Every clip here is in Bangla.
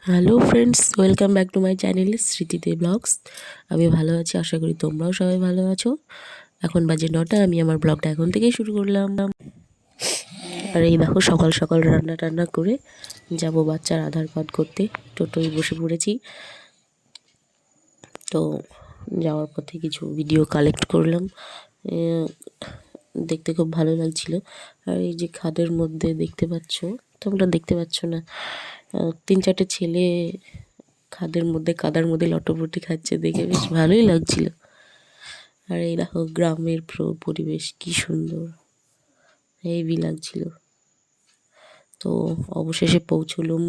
Hello friends, welcome back to my channel স্মৃতিতে ব্লগস। আমি ভালো আছি, আশা করি তোমরাও সবাই ভালো আছো। এখন বাজে 9টা, আমি আমার ব্লগটা এখন থেকেই শুরু করলাম। আর এই দেখো সকাল সকাল রান্না টান্না করে যাব বাচ্চার আধার কার্ড করতে, টোটোয় বসে পড়েছি। তো যাওয়ার পথে কিছু ভিডিও কালেক্ট করলাম, দেখতে খুব ভালো লাগছিল। আর এই যে খাদের মধ্যে দেখতে পাচ্ছ, তোমরা দেখতে পাচ্ছ না, 3-4টে ছেলে খাদের মধ্যে কাদার মধ্যে লটপটি খাচ্ছে, দেখে বেশ ভালোই লাগছিল। আর এই দেখো গ্রামের পরিবেশ কি সুন্দর, হেভি লাগছিল। তো অবশেষে পৌঁছলুম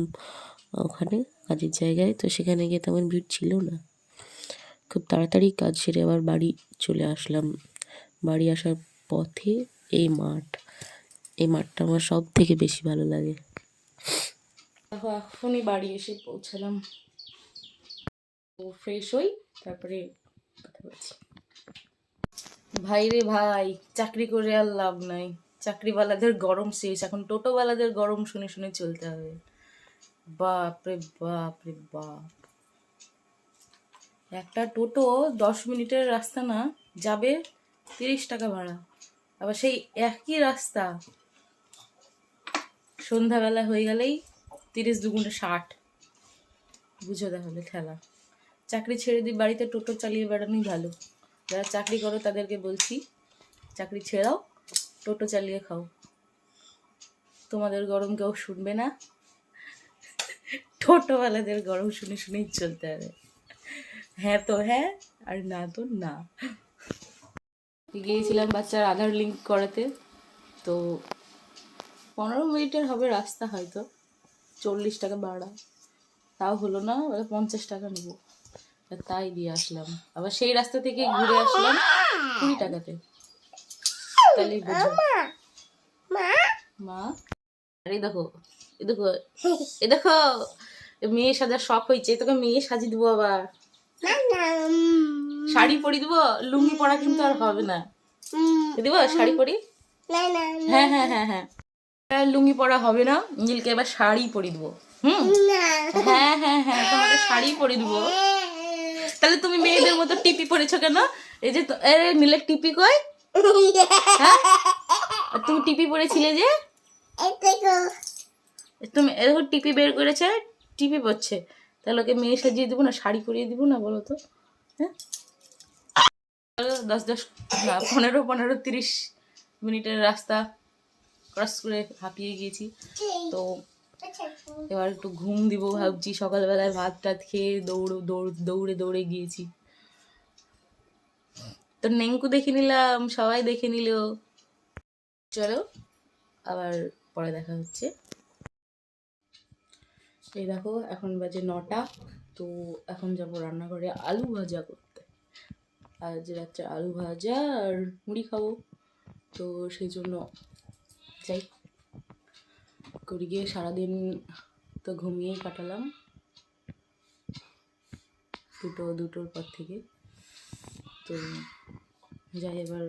ওখানে কাজের জায়গায়। তো সেখানে গিয়ে তেমন ভিড় ছিল না, খুব তাড়াতাড়ি কাজ সেরে আবার বাড়ি চলে আসলাম। বাড়ি আসার পথে এই মাঠটা আমার সব থেকে বেশি ভালো লাগে। দেখো এখনই বাড়ি এসে পৌঁছালাম, তো ফ্রেশ হই, তারপরে কথা বলছি। ভাই রে ভাই, চাকরি করে আর লাভ নাই, চাকরিওয়ালাদের গরম শেষ, এখন টোটোওয়ালাদের গরম শুনে শুনে চলতে হবে। বাপ রে বাপ রে বাপ, একটা টোটো 10 মিনিটের রাস্তা না, যাবে 30 টাকা ভাড়া। আবার সেই একই রাস্তা সন্ধ্যাবেলা হয়ে গেলেই 30×2=60। বুঝো তাহলে খেলা। চাকরি ছেড়ে দিই, বাড়িতে টোটো চালিয়ে বেড়ানোই ভালো। যারা চাকরি করো তাদেরকে বলছি, চাকরি ছেড়াও, টোটো চালিয়ে খাও, তোমাদের গরম কেউ শুনবে না। টোটোওয়ালাদের গরম শুনে শুনেই চলতে হবে। হ্যাঁ তো হ্যাঁ, আর না তো না। গিয়েছিলাম বাচ্চার আধার লিঙ্ক করাতে, তো 15 মিনিটের হবে রাস্তা, হয়তো 40 টাকা ভাড়া, তাও হলো না, 50 টাকা নেবো, তাই দিয়ে আসলাম। আবার সেই রাস্তা থেকে ঘুরে আসলাম 20 টাকাতে। তাহলে বুঝো মা। আরে দেখো, এ দেখো, এ দেখো, মেয়ে সাজার শখ হয়েছে, তোকে মেয়ে সাজিয়ে দেবো। আবার শাড়ি পরি দেবো, লুঙ্গি পরা কিন্তু আর হবে না। দেবো শাড়ি পরি, হ্যাঁ হ্যাঁ হ্যাঁ হ্যাঁ, লুঙ্গি পরা হবে না, নীলকে এবার শাড়ি পরি দেবো। হ্যাঁ হ্যাঁ হ্যাঁ, তোমাকে শাড়ি পরে দেবো। তাহলে তুমি মেয়েদের মতো টিপি পরেছো কেন? এই যে নীলের টিপি কই? হ্যাঁ, তুমি টিপি পরেছিলে যে, তুমি এরকম টিপি বের করেছে, টিপি পরছে, তাহলে ওকে মেয়ে সাজিয়ে দেবো না, শাড়ি পরিয়ে দেবো না, বলো তো? হ্যাঁ, 15-30 মিনিটের রাস্তা ক্রস করে হাঁপিয়ে গিয়েছি। তো এবার একটু ঘুম দিব ভাবছি, সকালবেলায় ভাত টাত খেয়ে দৌড়ে দৌড়ে গিয়েছি। তো নেংকু দেখে নিলাম, সবাই দেখে নিল। চলো আবার পরে দেখা হচ্ছে। এই দেখো এখন বাজে 9টা, তো এখন যাবো রান্নাঘরে আলু ভাজা করতে। আজ রাত্রে আলু ভাজা আর মুড়ি খাবো, তো সেই জন্য যাই করি। গিয়ে সারাদিন তো ঘুমিয়েই কাটালাম, দুটোর পর থেকে। তো যাই এবার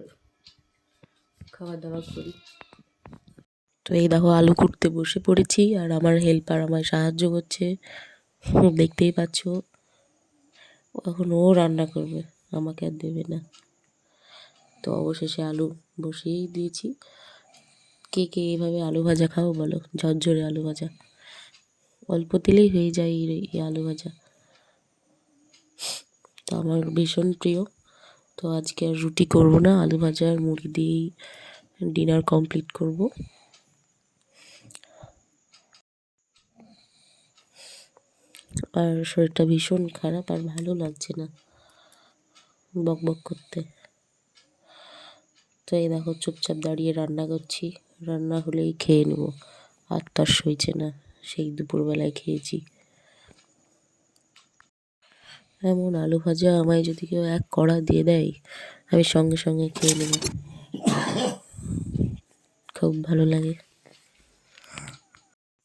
খাবার দাবার করি। তো এই দেখো আলু কুটতে বসে পড়েছি, আর আমার হেল্পার আমায় সাহায্য করছে, দেখতেই পাচ্ছ। এখন ও রান্না করবে, আমাকে আর দেবে না। তো অবশেষে আলু বসিয়েই দিয়েছি। কে কে এইভাবে আলু ভাজা খাও বলো? ঝরঝরে আলু ভাজা, অল্প তেলেই হয়ে যায় এই আলু ভাজা, তো আমার ভীষণ প্রিয়। তো আজকে আর রুটি করবো না, আলু ভাজা আর মুড়ি দিয়েই ডিনার কমপ্লিট করব। আর শরীরটা ভীষণ খারাপ, আর ভালো লাগছে না বক বক করতে। তো এই দেখো চুপচাপ দাঁড়িয়ে রান্না করছি, রান্না হলেই খেয়ে নেবো, আর তার সইছে না, সেই দুপুরবেলায় খেয়েছি। এমন আলু ভাজা আমায় যদি কেউ 1 কড়া দিয়ে দেয়, আমি সঙ্গে সঙ্গে খেয়ে নেব, খুব ভালো লাগে।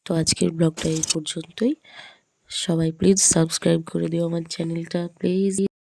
তো আজকের ব্লগটা এই পর্যন্তই। সবাই প্লিজ সাবস্ক্রাইব করে দিও আমার চ্যানেলটা, প্লিজ।